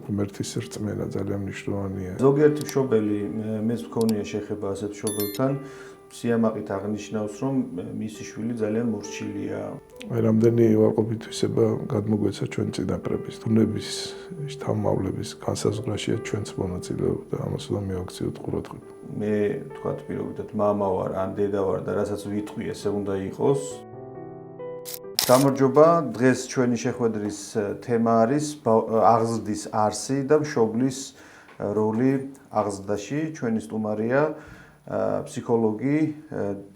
ღმერთის რწმენა ძალიან მნიშვნელოვანია. ზოგიერთი მშობელი მეც მქონია შეხება ასეთ მშობელთან, სიამაყით აღნიშნავს, რომ მისი შვილი ძალიან მორჩილია. Რამდენი უარყოფითვისება გადმოგვეცა ჩვენ წინაპრების, დუნების, შთამომავლების განსაზღვრაშია ჩვენც მონაწილეობა და ამას უნდა მივაქციოთ ყურადღება. მე თქვათ პირობითად მამა ვარ ან დედა ვარ და რასაც ვიტყვი ესე უნდა იყოს. გამარჯობა, დღეს ჩვენი შეხვედრის თემა არის აღზრდის არსი და მშობლის როლი აღზრდაში. ჩვენი სტუმარია ფსიქოლოგი,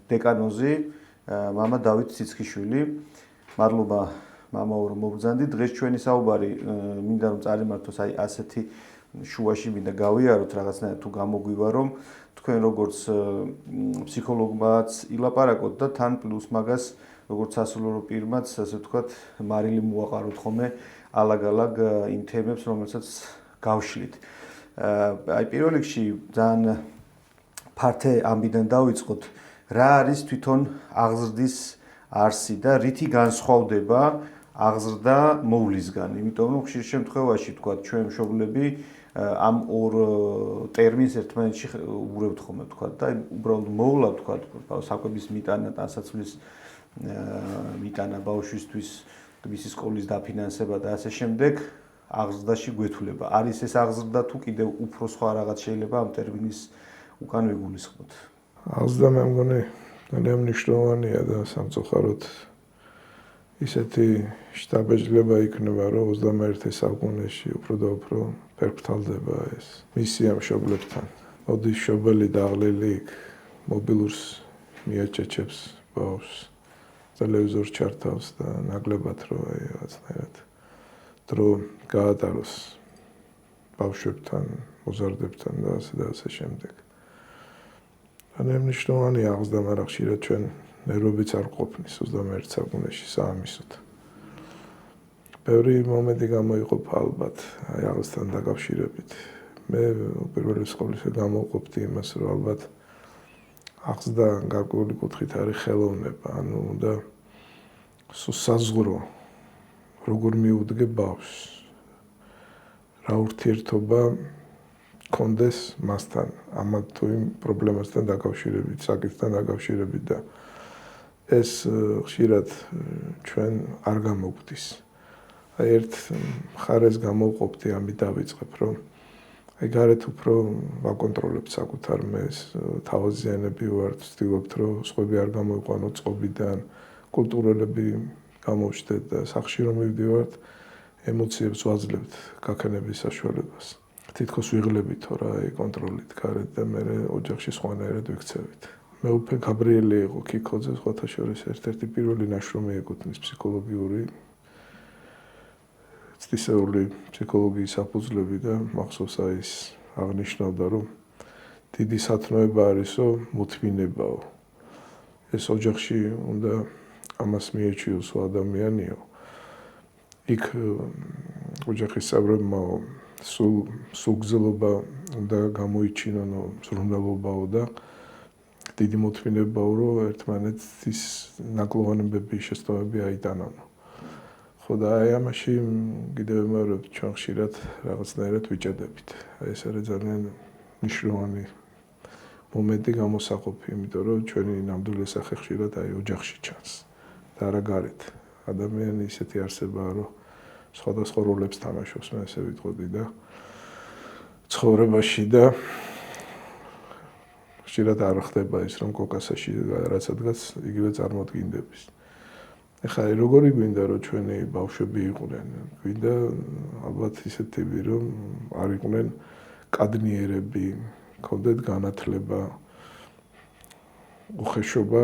დეკანოზი, მამა დავით ციცქიშვილი. მადლობა მამაო რომ მობრძანდით. დღეს ჩვენი საუბარი მინდა რომ წარიმართოს აი ასეთი შუაში მინდა გავიაროთ რაღაცნაირად თუ გამოგვივა რომ თქვენ როგორც ფსიქოლოგმაც ილაპარაკოთ და თან პლუს მაგას როგორც სასულიერო პირმაც ასე ვთქვათ მარილი მოაყაროთ ხოლმე ალაგ-ალაგ იმ თემებს რომელსაც გავშლით. აი პირველ რიგში ძალიან ფართე ამბიდან დავიწყოთ რა არის თვითონ აღზრდის არსი და რითი განსხვავდება აღზრდა მოვლისგან. იმიტომ რომ ხშირ შემთხვევაში თქვა ჩვენ მშობლები ამ ორ ტერმინს ერთმანეთში უბრევთ ხოლმე თქვა და უბრალოდ მოვლა თქვა საკვების მიტანა, ტანსაცმლის მიტანა ბავშვისთვის, მისი სკოლის დაფინანსება და ასე შემდეგ აღზრდაში გვეთვლება. არის ეს აღზრდა თუ კიდევ უფრო სხვა რაღაც შეიძლება ამ ტერმინის უკან ვიგულისხმოთ. აღზრდა მე მგონი ძალიან მნიშვნელოვანია და სამწუხაროდ ისეთი შთაბეჭდილება იქნება, რომ 21 საუკუნეში უფრო და უფრო ფერფთალდება ეს მისია მშობლებთან. მოდის მშობელი დაღლილი იქ მობილურს მიაჩეჩებს ბავშვს, ტელევიზორს ჩართავს და ნაკლებად რომ აი რაღაცნაირად დრო გაატაროს ბავშვებთან, მოზარდებთან და ასე შემდეგ. ძალიან მნიშვნელოვანია აღზრდა, მაგრამ ხშირად ჩვენ ნერვებიც არ ყოფნის 21 საუკუნეში საამისოდ. ბევრი მომენტი გამოიყოფა ალბათ აი აღზრდასთან დაკავშირებით. მე პირველი სკოლისა გამოვყოფდი იმას, რომ ალბათ აღზრდა გარკვეული კუთხით არის ხელოვნება, ანუ უნდა საზღურო როგორ მიუდგე ბავშვს. რა ურთიერთობა კონდეს მასთან, ამათ თუ იმ პრობლემასთან დაკავშირებით, საკითხთან დაკავშირებით და ეს ხშირად ჩვენ არ გამოგვდის. აი ერთ მხარეს გამოვყოფდი, ამით დავიწყებ, რომ აი გარეთ უფრო ვაკონტროლებთ საკუთარ მეს, თავაზიანები ვართ, ვცდილობთ, რომ სხვები არ გამოიყვანოთ წყობიდან, კულტურელები გამოვჩნდეთ და სახლში რომ მივდივართ, ემოციებს ვაძლევთ გაქანების საშუალებას. თითქოს ვიღლებითო რა აი კონტროლით გარეთ და მე ოჯახში სხვანაირად ვიქცევით. მეუფე გაბრიელი იყო ქიქოძე სხვათა შორის ერთ-ერთი პირველი ნაშრომი ეკუთვნის ფსიქოლოგიური ცდისეული ფსიქოლოგიის საფუძვლები და მახსოვს აი ის აღნიშნავდა რომ დიდი სათნოება არისო მოთმინებაო. ეს ოჯახში უნდა ამას მიეჩიოსო ადამიანიო. იქ ოჯახის წევრებმა სულგზელობა უნდა გამოიჩინონო, ზრუნველობაო და დიდი მოთმინებაო, რომ ერთმანეთის ნაკლოვანებები, შეცდომები აიტანონო. ხო და აი ამაში კიდევ ვიმეორებ ჩვენ ხშირად რაღაცნაირად ვიჭედებით. აი ეს არის ძალიან მნიშვნელოვანი მომენტი გამოსაყოფი, იმიტომ რომ ჩვენი ნამდვილი სახე ხშირად აი ოჯახში ჩანს და არა გარეთ. ადამიანი ისეთი არსებაა, რომ სხვადასხვა როლებს თამაშობს, მე ესე ვიტყოდი და ცხოვრებაში და ხშირად არ ხდება ის, რომ კოკასაში რაღაცადღაც იგივე წარმოდგინდების. ეხლა როგორი გვინდა, რომ ჩვენი ბავშვები იყვნენ? გვინდა ალბათ ისეთები, რომ არ იყვნენ კადნიერები, ქონდეთ განათლება, უხეშობა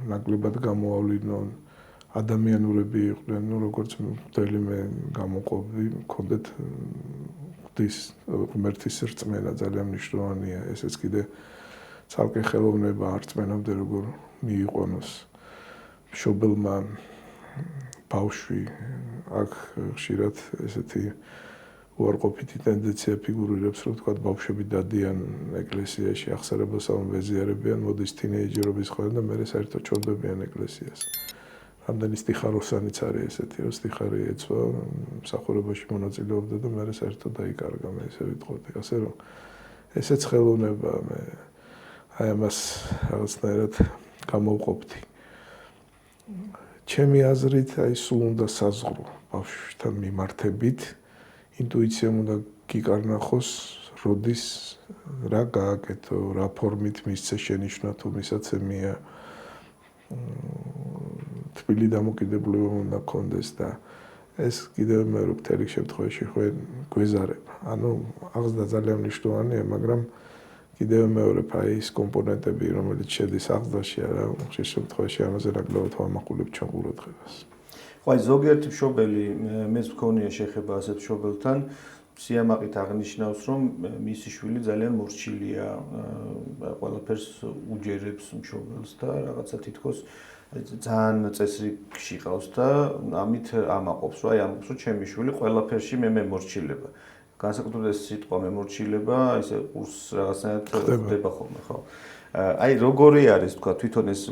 ნაკლებად გამოავლინონ, ადამიანურები იყვნენ, ну როგორც მთელიმე გამოყოფი, ქონდეთ ღმერთის რწმენა ძალიან მნიშვნელოვანია, ესეც კიდე ცალკე ხელოვნება არწმენამდე როგორ მიიყვანოს მშობელმა ბავშვი. აქ ხშირად ესეთი უარყოფითი ტენდენცია ფიგურირებს, რომ თქვა ბავშვები დადიან ეკლესიაში, ახსარებასავ ვეზიარებიან, მოდის თინეიჯერობის ხვალ და მერე საერთოდ ჩორდებიან ეკლესიას. რამდენი სტიხაროსანიც არის ესეთი, რომ სტიხარი ეცვა, მსახურებაში მონაწილეობდა და მე საერთოდ დაიკარგა, მე ესე ვიტყოდი, ასე რომ ესეც ხელოვნება მე აი ამას რაღაცნაირად გამოვყოფდი. ჩემი აზრით აი სულ უნდა საზღვრო ბავშვთან მიმართებით, ინტუიციამ უნდა გიკარნახოს, როდის რა გააკეთო, რა ფორმით მისცე შენიშვნა თუ მისაცემია. თბილი დამოკიდებულება უნდა გქონდეს და ეს კიდევ მეორე მთელი შემთხვევაში ხო გვეზარება. ანუ აღზრდა ძალიან მნიშვნელოვანია, მაგრამ კიდევ მეორე აი ის კომპონენტები, რომელიც შედის აღზრდაში, არა, ხშირ შემთხვევაში ამაზე რაგლავთ ვამაყულებთ ჩვენ ყურადღებას. ხო, აი ზოგიერთი მშობელი, მეც მქონია შეხება ასეთ მშობელთან, სიამაყით აღნიშნავს, რომ მისი შვილი ძალიან მორჩილია, ყველაფერს უჯერებს მშობელს და რაღაცა თითქოს ძალიან წესრიგში ყავს და ამით ამაყობს, რომ აი ამბობს, რომ ჩემი შვილი ყველაფერში მე მემორჩილება. განსაკუთრებით ეს სიტყვა მემორჩილება, ისე ყურს რაღაცნაირად ხდება ხოლმე, ხო? აი როგორი არის თქვა თვითონ ეს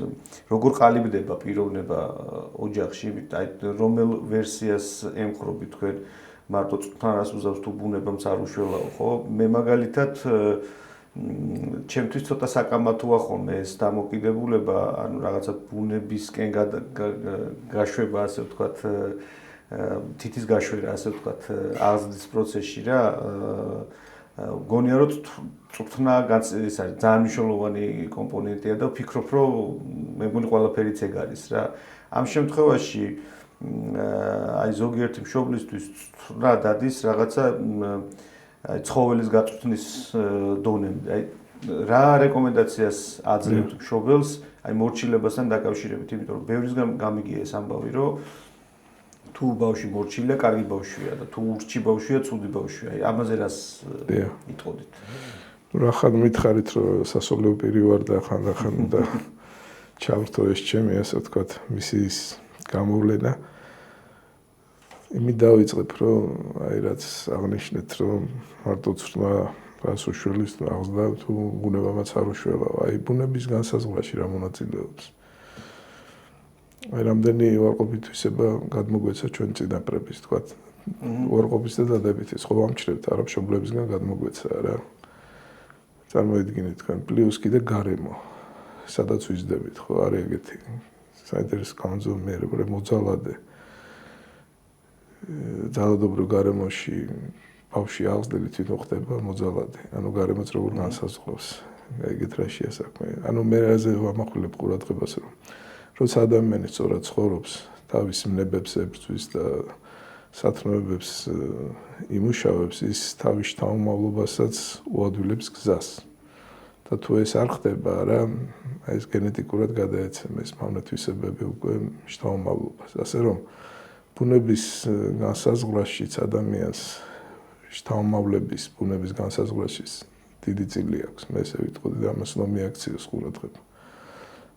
როგორ ყალიბდება პიროვნება ოჯახში, აი რომელ ვერსიას ემხრობი თქვენ მარტო წუთთან რას უზავს თუ ბუნებამც არ უშველაო, ხო? მე მაგალითად ჩემთვის ცოტა საკამათოა ხოლმე ეს დამოკიდებულება, ანუ რაღაცა ბუნებისკენ გაშვება, ასე ვთქვათ, თითის გაშვერა, ასე ვთქვათ, აღზრდის პროცესში რა. გონია რომ წუთნა ის არის ძალიან მნიშვნელოვანი კომპონენტია და ვფიქრობ, რომ მე მგონი ყველაფერიც ეგ არის რა. ამ შემთხვევაში აი ზოგიერთი მშობლისთვის წუთნა დადის რაღაცა აი ცხოველის გაწვრთნის დონემდე. აი რა რეკომენდაციას აძლევთ მშობელს აი მორჩილებასთან დაკავშირებით, იმიტომ რომ ბევრისგან გამიგია ეს ამბავი, რომ თუ ბავშვი მორჩილია, კარგი ბავშვია და თუ ურჩი ბავშვია, ცუდი ბავშვია. აი ამაზე რას იტყოდით? რახან მითხარით, რომ სასულიერო პირი ვარ და ხანდახან და ჩავრთო ეს ჩემი, ასე ვთქვათ, მისის გამოვლენა. იმით დავიწყებ, რომ აი რაც აღნიშნეთ, რომ მარტო ცრმა რას უშველის აღზრდა თუ ბუნებამაც არ უშველავ. აი ბუნების განსაზღვრაში რა მონაწილეობს. აი რამდენი უარყოფითვისება გადმოგვეცა ჩვენ წინაპრების, თქვათ, უარყოფის და დადებითის, ხო ამჩნევთ არა მშობლებისგან გადმოგვეცა რა. წარმოიდგინეთ თქვენ, პლუს კიდე გარემო, სადაც ვიზრდებით, ხო, არის ეგეთი საინტერესო განზომიერება, მოძალადე. ძალადობრივ გარემოში ბავშვი აღზრდილი თვითონ ხდება მოძალადე. ანუ გარემოც როგორ განსაზღვრავს. ეგეთ რაშია საქმე. ანუ მე რაზე ვამახვილებ ყურადღებას, რომ როცა ადამიანი სწორად ცხოვრობს, თავის ნებებს ებრძვის და სათნოებებს იმუშავებს, ის თავის შთამომავლობასაც უადვილებს გზას. და თუ ეს არ ხდება, რა, ეს გენეტიკურად გადაეცემა ეს მავნეთვისებები უკვე შთამომავლობას. ასე რომ ბუნების განსაზღვრაშიც ადამიანს შთამომავლების ბუნების განსაზღვრაშიც დიდი წილი აქვს. მე ესე ვიტყოდი და ამას უნდა მიაქციოს ყურადღება.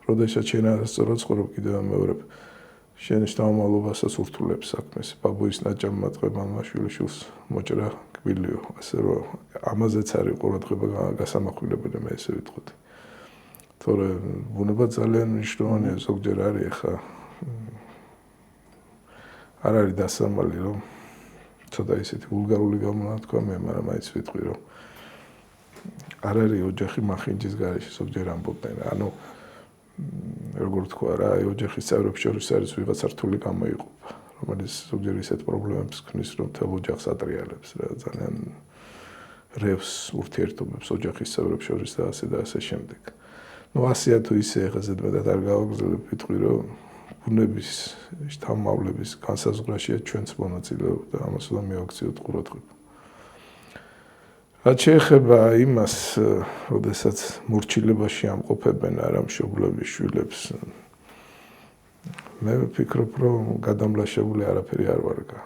როდესაც შენ არასწორად ცხოვრობ, კიდევ მეორებ შენ შთამომავლობასაც ურთულებს საქმეს. ბაბუის ნაჭამმა ტყვებანმა შვილიშვილს მოჭრა კბილიო, ასე რომ ამაზეც არის ყურადღება გასამახვილებელი, მე ესე ვიტყოდი. თორე ბუნება ძალიან მნიშვნელოვანია, ზოგჯერ არის ხა არ არის დასამალი, რომ ცოტა ისეთი ვულგარული გამონათქვა მე, მაგრამ მაინც ვიტყვი, რომ არ არის ოჯახი მახინჯის გარეშე, ზოგჯერ ამბობენ. ანუ როგორ თქვა რა, აი ოჯახის წევრებს შორის არის ვიღაცა რთული გამოიყოფა, რომელიც ზოგჯერ ისეთ პრობლემებს ქმნის, რომ მთელ ოჯახს ატრიალებს რა, ძალიან რევს ურთიერთობებს ოჯახის წევრებს შორის და ასე შემდეგ. ნუ ასეა თუ ისე ხა ზედმეტად არ გავაგრძელებ, ვიტყვი, რომ ბუნების შთამომავლების განსაზღვრაშია ჩვენც მონაწილეობა და ამას უნდა მივაქციოთ ყურადღება. რაც შეეხება იმას, როდესაც მორჩილებაში ამყოფებენ არა მშობლების შვილებს, მე ვფიქრობ, რომ გადამლაშებული არაფერი არ ვარგა.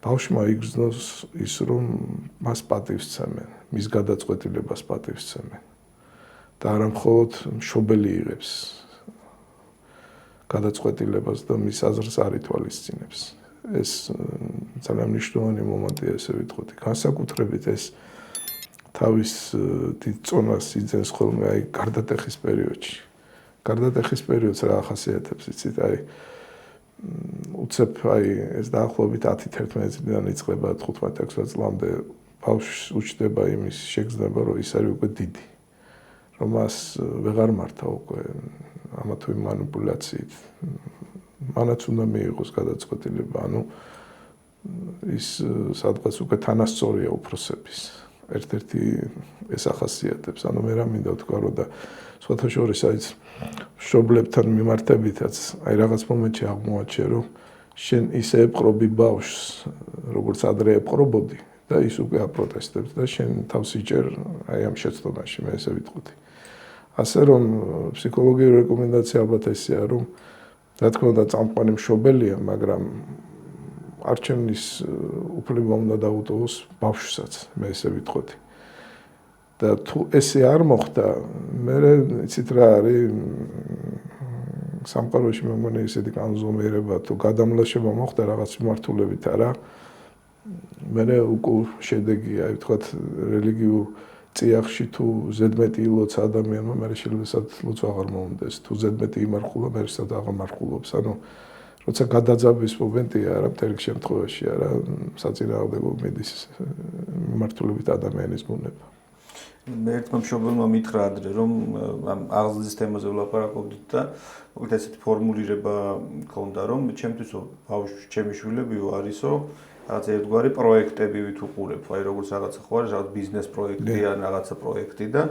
ბავშვმა იგრძნოს ის, რომ მას პატივს სცემენ, მის გადაწყვეტილებას პატივს სცემენ. და არა მხოლოდ მშობელი იღებს გადაწყვეტილებას და მის აზრს არ ითვალისწინებს. ეს ძალიან მნიშვნელოვანი მომენტია, ესე ვიტყოდი. განსაკუთრებით ეს თავის დიდ წონას იძენს ხოლმე აი გარდატეხის პერიოდში. გარდატეხის პერიოდს რა ახასიათებს, იცით, უცებ ეს დაახლოებით 10-11 წლიდან იწყება 15-16 წლამდე ბავშვს უჩნდება იმის შეგრძნება, რომ ის არის უკვე დიდი. რომ მას ვეღარ მართა უკვე ამა თუ იმ манипуляციით. მანაც უნდა მიიღოს გადაწყვეტილება, ის სადღაც უკვე თანასწორია უფროსების. ერთ-ერთი ეს ახასიათებს, მე რა მინდა ვთქვა, რომ და სხვათა შორის მშობლებთან მიმართებითაც, რაღაც მომენტში აღმოაჩე, რომ შენ ისე ეპყრობი ბავშვს, როგორც ადრე ეპყრობოდი და ის უკვე აპროტესტებს და შენ თავს იჭერ ამ შეცდომაში, მე ესე ვიტყოდი. ასე რომ ფსიქოლოგიური რეკომენდაცია ალბათ ესეა, რომ რა თქმა უნდა წამყვანი მშობელია, მაგრამ არჩევნის უფლება უნდა დაუტოვოს ბავშვსაც, მე ესე ვიტყოდი. და თუ ესე არ მოხდა, მე იცით რა არის სამყაროში მე მგონი ისეთი კანონზომიერება თუ გადამლაშება მოხდა რაღაც მიმართულებით არა, მე უკვე შედეგია, ვთქვათ, რელიგიურ წიაღში თუ ზედმეტი ილოცა ადამიანმა, მე შეიძლება ლოცვა აღარ მოუნდეს, თუ ზედმეტი იმარხულა, მე შეიძლება აღარ მარხულობს, როცა გადაძაბვის მომენტია რა მთელი შემთხვევაში არა საწინააღმდეგო მიდის მიმართულებით ადამიანის ბუნება. მე ერთმა მშობელმა მითხრა ადრე, რომ ამ აღზრდის თემაზე ვლაპარაკობდით და მოკლედ ესეთი ფორმულირება მქონდა, რომ ჩემთვის ჩემი შვილებიო არისო, რაღაც ერთგვარი პროექტები ვით უყურებ, როგორც რაღაცა ხო არის, რაღაც ბიზნეს პროექტი ან რაღაცა პროექტი და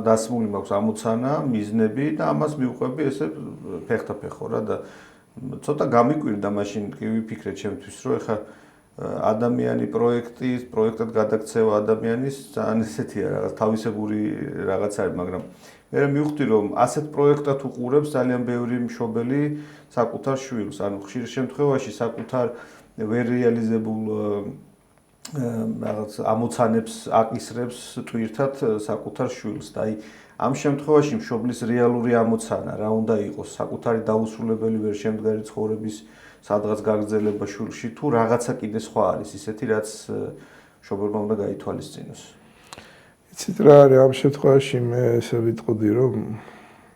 დასმული მაქვს ამოცანა, მიზნები და ამას მივყვები ესე ფეხთაფეხო რა და ცოტა გამიკვირდა მაშინ კი ვიფიქრე ჩემთვის, რომ ეხა ადამიანი პროექტად გადაქცევა ადამიანის ძალიან ესეთია რაღაც თავისებური რაღაც არის, მაგრამ მე მივხვდი რომ ასეთ პროექტად უყურებს ძალიან ბევრი მშობელი საკუთარ შვილს, ხშირ შემთხვევაში საკუთარ ვერ რეალიზებულ რაღაც ამოცანებს აკისრებს ტვირთად საკუთარ შვილს და ამ შემთხვევაში მშობლის რეალური ამოცანა რა უნდა იყოს, საკუთარი დაუსრულებელი ვერ შემდგარი ცხოვრების სადღაც გაგრძელება შვილში თუ რაღაცა კიდე სხვა არის ისეთი რაც მშობელმა უნდა გაითვალისწინოს. იცით რა არის ამ შემთხვევაში მე ესე ვიტყოდი რომ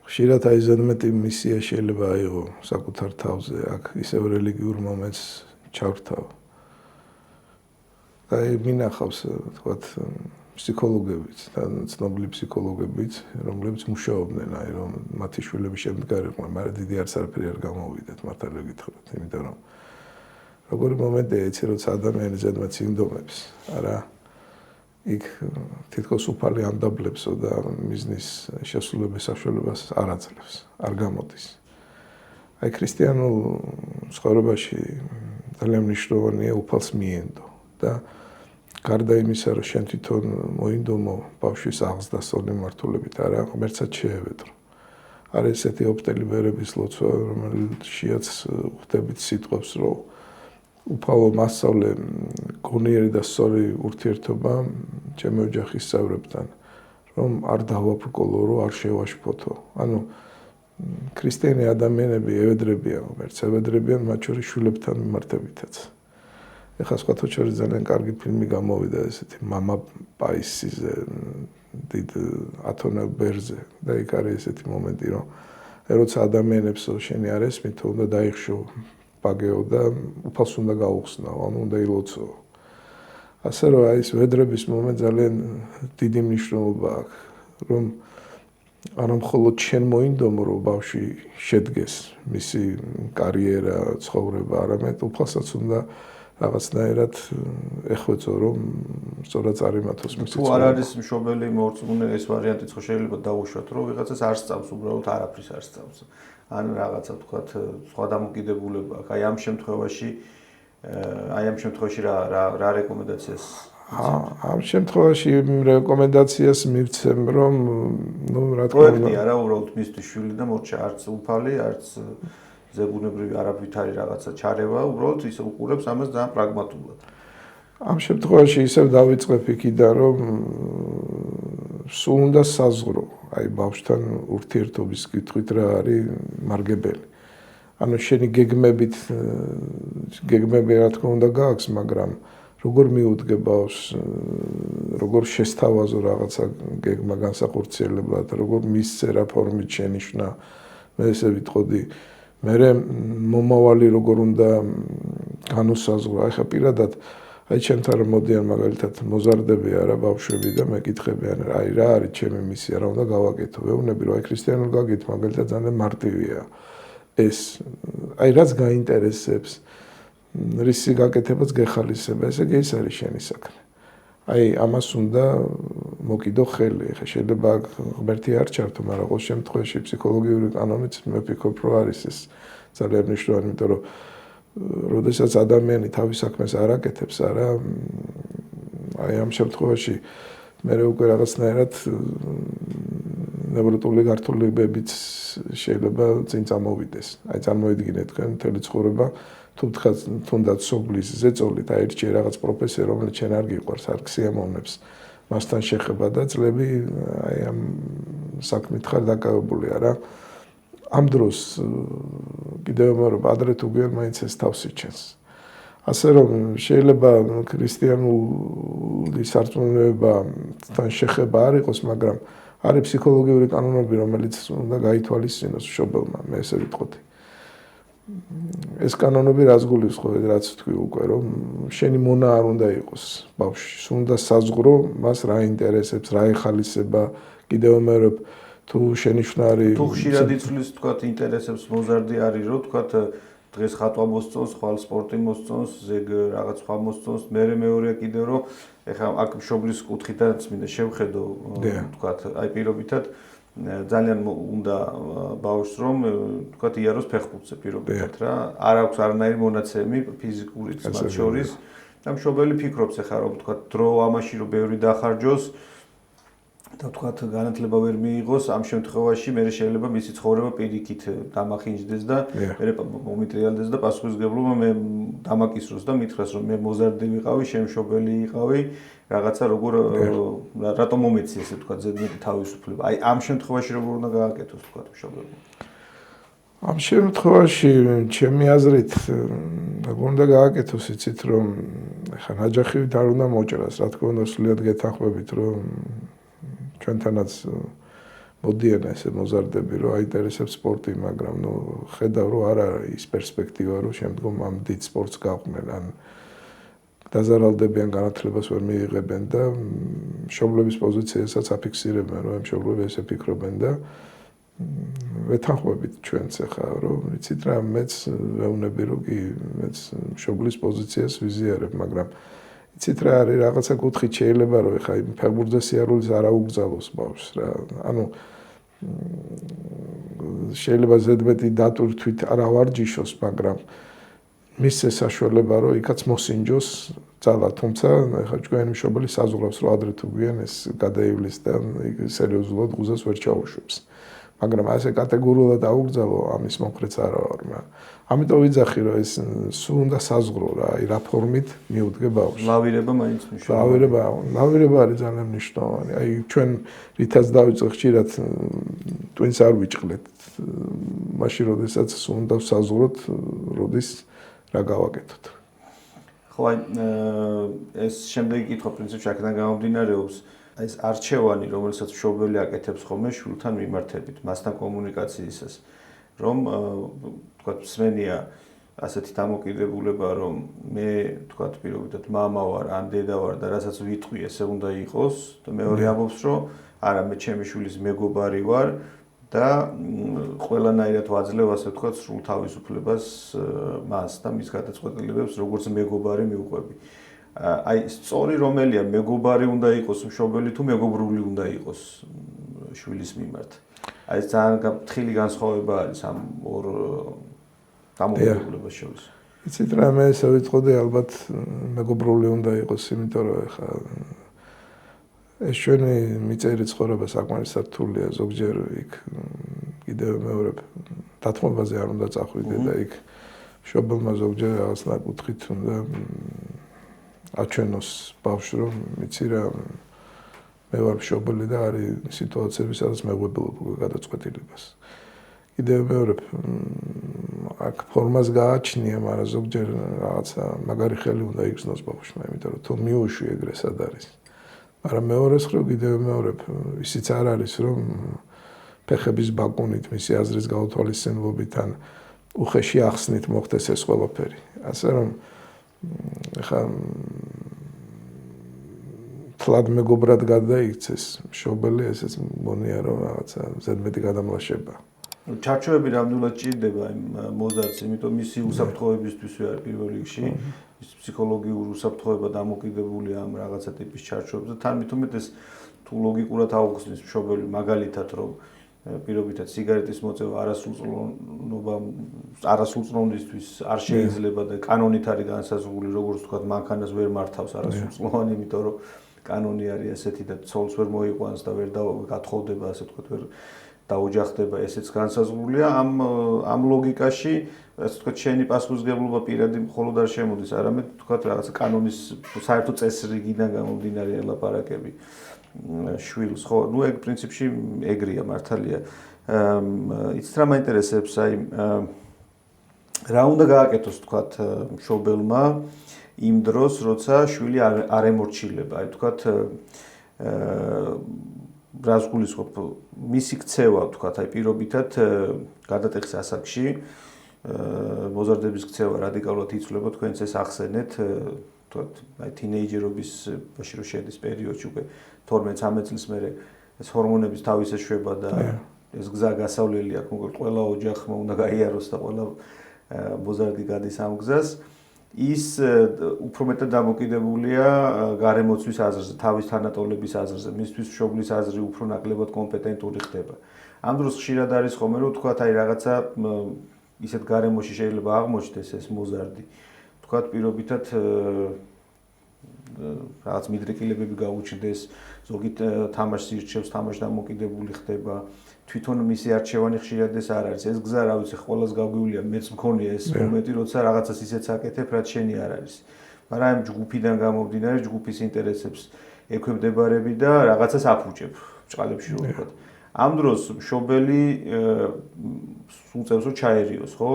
ხშირად ზედმეტი მისია შეიძლება აიღო საკუთარ თავზე აქ ისევ რელიგიურ მომენტს ჩავრთავ. და მინახავს თქვათ ფსიქოლოგებიც და ცნობილი ფსიქოლოგებიც, რომლებიც მუშაობდნენ, რომ მათი შვილები შემდგარიყვნენ, მაგრამ დიდი არაფერი არ გამოვიდეთ, მართალი გითხრათ, იმიტომ რომ როგორი მომენტია იცი, როცა ადამიანი ზედმეტ სინდრომებს, არა იქ თითქოს უფალი ანდაბლებსო და მიზნის შესრულების საშუალებას არ აძლევს, არ გამოდის. ქრისტიანულ ცხოვრებაში ძალიან მნიშვნელოვანია უფალს მიენდო და გარდა იმისა, რომ შენ თვითონ მოინდომო ბავშვის აღზრდასო მიმართულებით არა, ღმერთსაც შეევედრო. არის ესეთი ოპტელი ბერების ლოცვა, რომელშიაც ხვდებით სიტყვებს, რომ უფალო მასწავლე გონიერი და სწორი ურთიერთობა ჩემი ოჯახის წევრებთან, რომ არ დავაბრკოლო, რომ არ შევაშფოთო. ქრისტიანი ადამიანები ევედრებიან ღმერთს, ევედრებიან მათ შორის შვილებთან მიმართებითაც. ეხლა სხვათა შორის ძალიან კარგი ფილმი გამოვიდა ესეთი მამა პაისიზე დიდ ათონა ბერზე და იქ არის ესეთი მომენტი რომ როცა ადამიანებსო შენი არ ესმითო უნდა დაიხშო პაგეო და უფალს უნდა გაუხსნაო უნდა ილოცო ასე რომ ეს ვედრების მომენტ ძალიან დიდი მნიშვნელობა აქვს რომ არა მხოლოდ შენ მოინდომო რომ ბავშვი შედგეს მისი კარიერა ცხოვრება არამედ უფალსაც უნდა რაღაცნაირად ეხვეწო რომ სწორად წარიმართოს მისი თუ არ არის მშობელი მორწმუნე ეს ვარიანტიც ხო შეიძლება დაუშვათ რომ ვიღაცას არ სწავს უბრალოდ არაფრის არ სწავს ან რაღაცა თქვათ სხვა დამოკიდებულება აი ამ შემთხვევაში რა რეკომენდაციას ამ შემთხვევაში რეკომენდაციას მივცემ რომ რა თქმა უნდა პროექტი არა უბრალოდ მისთვის შვილი და მორჩა არც უფალი არც ზებუნებრივი არაფრით არის რაღაცა ჩარევა, უბრალოდ ისე უყურებს ამას ძალიან პრაგმატულად. ამ შემთხვევაში ისევ დავიწყებ იქიდან, რომ სულ უნდა საზღვრო, აი ბავშვთან ურთიერთობის კითხვით რა არის მარგებელი. შენი გეგმები რა თქმა უნდა გააქვს, მაგრამ როგორ მიუდგე ბავშვს, როგორ შესთავაზო რაღაცა გეგმა განსახორციელებლად, როგორ მისცე რა ფორმით შენიშნა, მე ესე ვიტყოდი, მე მომავალი როგორ უნდა განუსაზღვრო, აი ხა პირადად აი ჩემთან რომ მოდიან მაგალითად მოზარდები არა ბავშვები და მეკითხებიან აი რა არის ჩემი მისია, რა უნდა გავაკეთო, ვეუბნები რომ აი ქრისტიანულ გაგით მაგალითად ძალიან მარტივია ეს, აი რაც გაინტერესებს რისი გაკეთებაც გეხალისება, ესე იგი ეს არის შენი საქმე. აი ამას უნდა მოკიდო ხელი, ხა შეიძლება ღმერთი არ ჩართო, მაგრამ ყოველ შემთხვევაში ფსიქოლოგიური კანონით მე ვფიქრობ, რომ არის ეს ძალიან მნიშვნელოვანი, იმიტომ რომ როდესაც ადამიანი თავის საქმეს არ აკეთებს, არა აი ამ შემთხვევაში მე უკვე რაღაცნაირად ნევროტული გართულებებიც შეიძლება წინ წამოვიდეს. აი წარმოიდგინეთ თქვენ მთელი ცხოვრება თუნდაც სოფლის ზეწოლით აირჩიე რაღაც პროფესია, რომელიც შენ არ გიყვარს, არ გსიამოვნებს, მასთან შეხება და წლები აი ამ საქმით ხარ დაკავებული, არა? ამ დროს კიდევ რომ ადრე თუ გვიან მაინც ეს თავს იჩენს. ასე რომ შეიძლება ქრისტიანული სარწმუნოებასთან შეხება არ იყოს, მაგრამ არის ფსიქოლოგიური კანონები, რომელიც უნდა გაითვალისწინოს მშობელმა, მე ესე ვიტყოდი. ეს კანონები რას გულისხმობენ, რაც თქვი უკვე, რომ შენი მონა არ უნდა იყოს ბავშვი, უნდა საზღურო, მას რა ინტერესებს, რა ეხალისება, კიდევ ამერობ თუ შენიშვნარი თუ ხშირად იცვლის თქვათ ინტერესებს მოზარდი არის რომ თქვათ დღეს ხატვა მოსწონს, ხვალ სპორტი მოსწონს, ზეგ რაღაც სხვა მოსწონს, მეორეა კიდევ რომ ეხლა აქ მშობლის კუთხითაც მინდა შევხედო თქვათ აი პირობითად ძალიან უნდა ბავშვს რომ თქვათ იაროს ფეხბურთზე პირობითად რა არ აქვს არანაირი მონაცემი ფიზიკურიც მათ შორის და მშობელი ფიქრობს ეხლა რომ თქვათ დრო ამაში რომ ბევრი დახარჯოს და თქვათ განათლება ვერ მიიღოს ამ შემთხვევაში მე შეიძლება მისი ცხოვრება პირიქით დამახინჯდეს და მე მომიტრიალდეს და პასუხისმგებლობა მე დამაკისროს და მითხრას რომ მე მოზარდი ვიყავი, შემშობელი იყავი, რაღაცა როგორ რატომ მომეცი ესე თქვათ ზედმეტი თავისუფლება. აი ამ შემთხვევაში როგორ უნდა გააკეთოს თქვათ მშობელმა. ამ შემთხვევაში ჩემი აზრით როგორ უნდა გააკეთოს, იცით რომ ეხლა ნაჯახივით არ უნდა მოჭრას, რა თქმა უნდა სულიად გეთანხმებით რომ ჩვენთანაც მოდიან ესე მოზარდები რომ აინტერესებს სპორტი, მაგრამ ნუ ხედავ რომ არ არის ის პერსპექტივა რომ შემდგომ ამ დიდ სპორტს გაყვნენ, ან დაზარალდებიან, განათლებას ვერ მიიღებენ და მშობლების პოზიციასაც აფიქსირებენ, რომ მშობლები ესე ფიქრობენ და ვეთანხმებით ჩვენც ახლა რომ იცით რა მეც ვეუბნები რომ კი მეც მშობლის პოზიციას ვიზიარებ, მაგრამ იცით რა არის რაღაცა კუთხით შეიძლება რომ ეხა იმ ფეხბურთზე სიარულის არ აუგზავნოს ბავშვს რა. ანუ შეიძლება ზედმეტი დატვირთვით არ ავარჯიშოს, მაგრამ მისცე საშუალება რომ იქაც მოსინჯოს ძალა, თუმცა ეხა ჩვენი მშობელი საზღვრავს რომ ადრე თუ გვიან ეს გადაივლის და სერიოზულად ღუზას ვერ ჩაუშვებს. მაგრამ ასე კატეგორიულად აუგზავნო ამის მომხრეც არა ვარ, მაგრამ ამიტომ ვიძახი რომ ეს სულ უნდა საზღურო რა, აი რა ფორმით მიუდგე ბავშვს. ლავირება მაინც მნიშვნელოვანია. ლავირება არის ძალიან მნიშვნელოვანი. აი ჩვენ რითაც დავიწყე ხშირად twins არ ვიჭყლეთ. მაშინ როდესაც სულ უნდა საზღუროთ, როდის რა გავაკეთოთ. ხო აი ეს შემდეგი კითხვა პრინციპში აქედან გამომდინარეობს აი ეს არჩევანი, რომელსაც მშობელი აკეთებს ხოლმე შვილთან მიმართებით, მასთან კომუნიკაციისას, რომ თქვათ მსმენია ასეთი დამოკიდებულება, რომ მე თქვათ პირობითად მამა ვარ, ან დედა ვარ და რასაც ვიტყვი, ესე უნდა იყოს და მეორე ამბობს, რომ არა, მე ჩემი შვილის მეგობარი ვარ და ყველანაირად ვაძლევ ასე ვთქვათ სრულ თავისუფლებას მას და მის გადაწყვეტილებებს როგორც მეგობარი მივყვები. აი სწორი რომელია მეგობარი უნდა იყოს მშობელი თუ მეგობრული უნდა იყოს შვილის მიმართ. აი ეს ძალიან ფრთხილი განსხვავება არის ამ ორ დამოკიდებულებას შორის. იცით რა მე ესე ვიტყოდი ალბათ მეგობრული უნდა იყოს, იმიტომ რომ ეხა ეს ჩვენი მიწერი ცხოვრება საკმარისად რთულია, ზოგჯერ იქ კიდევ მეორე დათმობაზე არ უნდა წახვიდე და იქ მშობელმა ზოგჯერ რაღაცნა კუთხით უნდა აჩვენოს ბავშვს რომ იცი რა მე ვარ მშობელი და არის სიტუაციები, სადაც მეღვებელობ გადაწყვეტილებას. კიდევ მეორე აქ ფორმას გააჩნია, მაგრამ ზოგჯერ რაღაცა მაგარი ხელი უნდა იგრძნოს ბავშვმა, იმიტომ რომ თუ მიუშვი ეგრე სად არის. მაგრამ მეორეს მხრივ კიდევ მეორებ, ისიც არ არის, რომ ფეხების ბაკუნით, მისი აზრის გაუთვალისწინებით ან უხეში ახსნით მოხდეს ეს ყველაფერი. ასე რომ ეხა თლად მეგობრად გადაიქცეს მშობელი, ესეც მგონია რომ რაღაცა ზედმეტი გადამლაშება. ჩარჩოები რამდენად ჭირდება იმ მოზარდს, იმიტომ მისი უსაფრთხოებისთვის არის პირველ რიგში, ის ფსიქოლოგიური უსაფრთხოება დამოკიდებულია ამ რაღაცა ტიპის ჩარჩოებზე. თან მით უმეტეს თუ ლოგიკურად აუხსნის მშობელი მაგალითად რომ პირობითად სიგარეტის მოწევა არასრულწლოვნისთვის არ შეიძლება და კანონით არის განსაზღვრული, როგორც ვთქვათ, მანქანას ვერ მართავს არასრულწლოვანი, იმიტომ რომ კანონი არის ესეთი და ცოლს ვერ მოიყვანს და ვერ გათხოვდება, ასე ვთქვათ, ვერ დაოჯახდება, ესეც განსაზღვრულია. ამ ლოგიკაში, ასე ვთქვათ, შენი პასუხისმგებლობა პირადი მხოლოდ არ შემოდის, არამედ ვთქვათ, რაღაც კანონის საერთო წესრიგიდან გამომდინარე ლაპარაკები. შვილს, ხო, ნუ ეგ პრინციპში ეგრეა მართალია. იცით რა მაინტერესებს, აი რა უნდა გააკეთოს, თქვათ, მშობელმა იმ დროს, როცა შვილი არ ემორჩილება, აი თქვათ, რას გულისხმობ, მისი ქცევა, თქვათ, აი პირობითად გადატეხის ასაკში მოზარდების ქცევა რადიკალურად იცვლება, თქვენც ეს ახსენეთ, თქვათ, აი თინეიჯერობის ბავშვი რო შედის პერიოდში უკვე 12-13 წლის მერე ეს ჰორმონების თავის ეშვება და ეს გზა გასავლელი აქვს, მოკლედ ყველა ოჯახმა უნდა გაიაროს და ყველა მოზარდი გადის ამ გზას. ის უფრო მეტად დამოკიდებულია გარემოცვის აზრზე, თავის თანატოლების აზრზე, მისთვის მშობლის აზრი უფრო ნაკლებად კომპეტენტური ხდება. ამ დროს ხშირად არის ხოლმე რომ თქვათ, აი რაღაცა ისეთ გარემოში შეიძლება აღმოჩნდეს ეს მოზარდი. თქვათ, პირობითად რაღაც მიდრეკილებები გაუჩნდეს, ზოგი თამაშს ირჩევს, თამაში დამოკიდებული ხდება. თვითონ მისი არჩევანი ხშირად ეს არ არის. ეს გზა, რა ვიცი, ყველას გაგვივლია, მეც მქონია ეს მომენტი, როცა რაღაცას ისეც აკეთებ, რაც შენი არ არის. მაგრამ ამ ჯგუფიდან გამომდინარე, ჯგუფის ინტერესებს ექვემდებარები და რაღაცას აფუჭებ, ბრჭყალებში რო ვთქვათ. ამ დროს მშობელი უწევს რომ ჩაერიოს, ხო?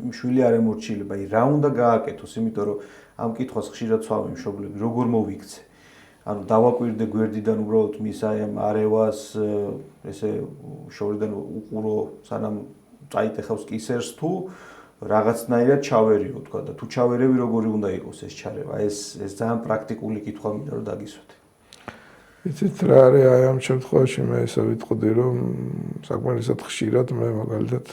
შვილი არ ემორჩილება, რა უნდა გააკეთოს, იმიტომ რომ ამ კითხვას ხშირად ცვავენ მშობლები, როგორ მოვიქცე. ანუ დავაკვირდე გვერდიდან უბრალოდ მის აი ამ არევას, ესე შორიდან უყურო, სანამ წაიტეხავს კისერს თუ რაღაცნაირად ჩავერიო, თქვა და თუ ჩავერევი, როგორი უნდა იყოს ეს ჩარევა. ეს ძალიან პრაქტიკული კითხვა მინდა რომ დაგისვათ. იცით რა არის აი ამ შემთხვევაში მე ესე ვიტყოდი რომ საკმარისად ხშირად მე მაგალითად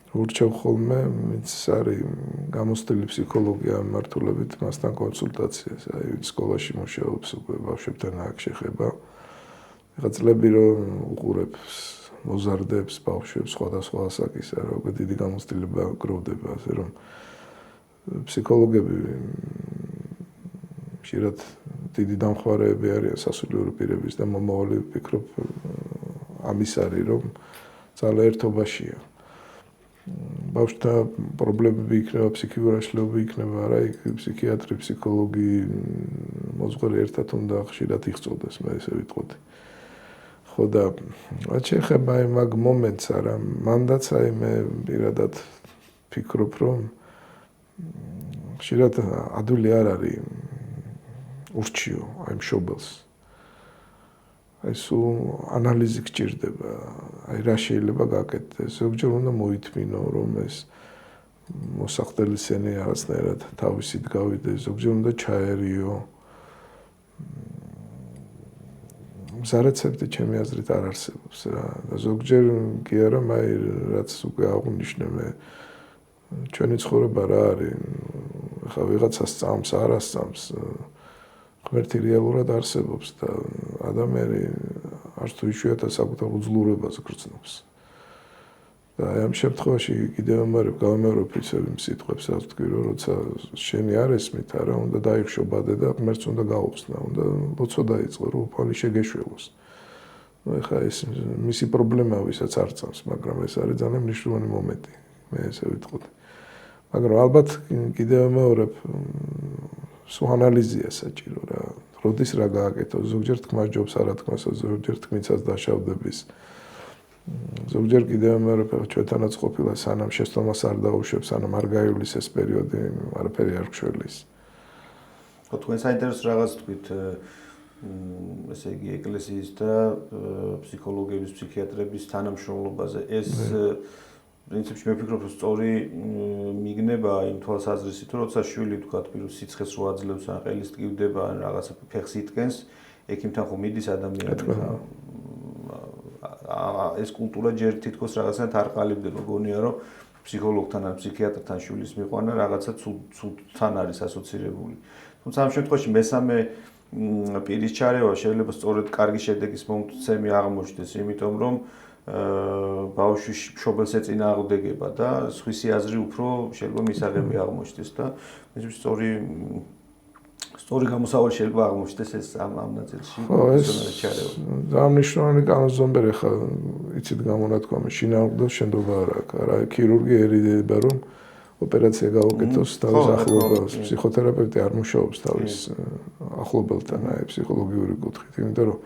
ურჩევ ხოლმე ვინც არის გამოცდილი ფსიქოლოგი ამ მართულებით მასთან კონსულტაციას, აი სკოლაში მუშაობს უკვე ბავშვებთან აქვს შეხება. ეხლა წლები რომ უყურებს მოზარდებს ბავშვებს სხვადასხვა ასაკისა, როგორ დიდი გამოცდილება გროვდება, ასე რომ ფსიქოლოგები ხშირად დიდი დამხმარეები არიან სასულიერო პირების და მომავალი ვფიქრობ ამის არის რომ ძალა ერთობაშია. ბავშვთა პრობლემები იქნება, ფსიქიკური აშლილობები იქნება, არა, ფსიქიატრი, ფსიქოლოგი, მოძღვარი ერთად უნდა ხშირად იხწოდეს, მე ესე ვიტყოდი. ხო და რაც შეეხება აი მაგ მომენტს, არა, მანდაც აი მე პირადად ვფიქრობ, რომ ხშირად ადვილი არ არის ურჩიო აი მშობელს. აი სულ ანალიზი გჭირდება, აი რა შეიძლება გაკეთდეს. ზოგჯერ უნდა მოითმინო, რომ ეს მოსახდელი სენი რაღაცნაირად თავისით გავიდეს, ზოგჯერ უნდა ჩაერიო. ზარეცეპტი ჩემი აზრით არ არსებობს რა. ზოგჯერ კი არა, აი რაც უკვე აღვნიშნე მე ჩვენი ცხოვრება რა არის. ხა ვიღაცა სწამს, არა სწამს. ღმერთი რეალურად არსებობს და ადამიანი არც თუ იშვიათად საკუთარ უძლურებას გრძნობს. და ამ შემთხვევაში კიდევ გავამეორებ ისე იმ სიტყვებს, რაც ვთქვი, რომ როცა შენი არ ესმით, არა, უნდა დაიხშო ბადე და ღმერთს უნდა გაუხსნა, უნდა ლოცვა დაიწყო, რომ უფალი შეგეშვებოს. ნუ ეხლა ეს მისი პრობლემაა, ვისაც არ წამს, მაგრამ ეს არის ძალიან მნიშვნელოვანი მომენტი, მე ესე ვიტყოდი. მაგრამ ალბათ კიდევ ვამეორებ სულ ანალიზია საჭირო რა. როდის რა გააკეთო, ზოგჯერ თქმა ჯობს, არა თქმასაც, ზოგჯერ თქმიცაც დაშავდების. ზოგჯერ კიდევ ამერაფერ ჩვენთანაც ყოფილა სანამ შეცდომას არ დაუშვებს, სანამ არ გაივლის ეს პერიოდი, არაფერი არ გშველის. თქვენ საინტერესო რაღაც თქვით, ესე იგი ეკლესიის და ფსიქოლოგების, ფსიქიატრების თანამშრომლობაზე. ეს პრინციპში მე ვფიქრობ, რომ სწორი მიგნება იმ თვალსაზრისით, რომ როცა შვილი თქვა, პირო სიცხეს რო აძლევს, ან ყელს ტკივდება, ან რაღაცა ფეხს იტკენს, ექიმთან ხომ მიდის ადამიანი. ეს კულტურა ჯერ თითქოს რაღაცნაირად არ ყალიბდება, გონია რომ ფსიქოლოგთან ან ფსიქიატრთან შვილის მიყვანა რაღაცა ცუდთან არის ასოცირებული. თუმცა ამ შემთხვევაში მესამე პირის ჩარევა შეიძლება სწორედ კარგი შედეგის მომცემი აღმოჩნდეს, იმიტომ რომ ბავშვი მშობელს ეწინააღმდეგება და სხვისი აზრი უფრო შეიძლება მისაღები აღმოჩნდეს და ეს სწორი გამოსავალი შეიძლება აღმოჩნდეს ეს ამ ნაწილში. ძალიან მნიშვნელოვანი კანონზომბერი ხა იცით გამონათქვამი შინააღმდეგ შენდობა არ აქვს. არა ქირურგი ერიდება რომ ოპერაცია გაუკეთოს თავის ახლობელს. ფსიქოთერაპევტი არ მუშაობს თავის ახლობელთან აი ფსიქოლოგიური კუთხით, იმიტომ რომ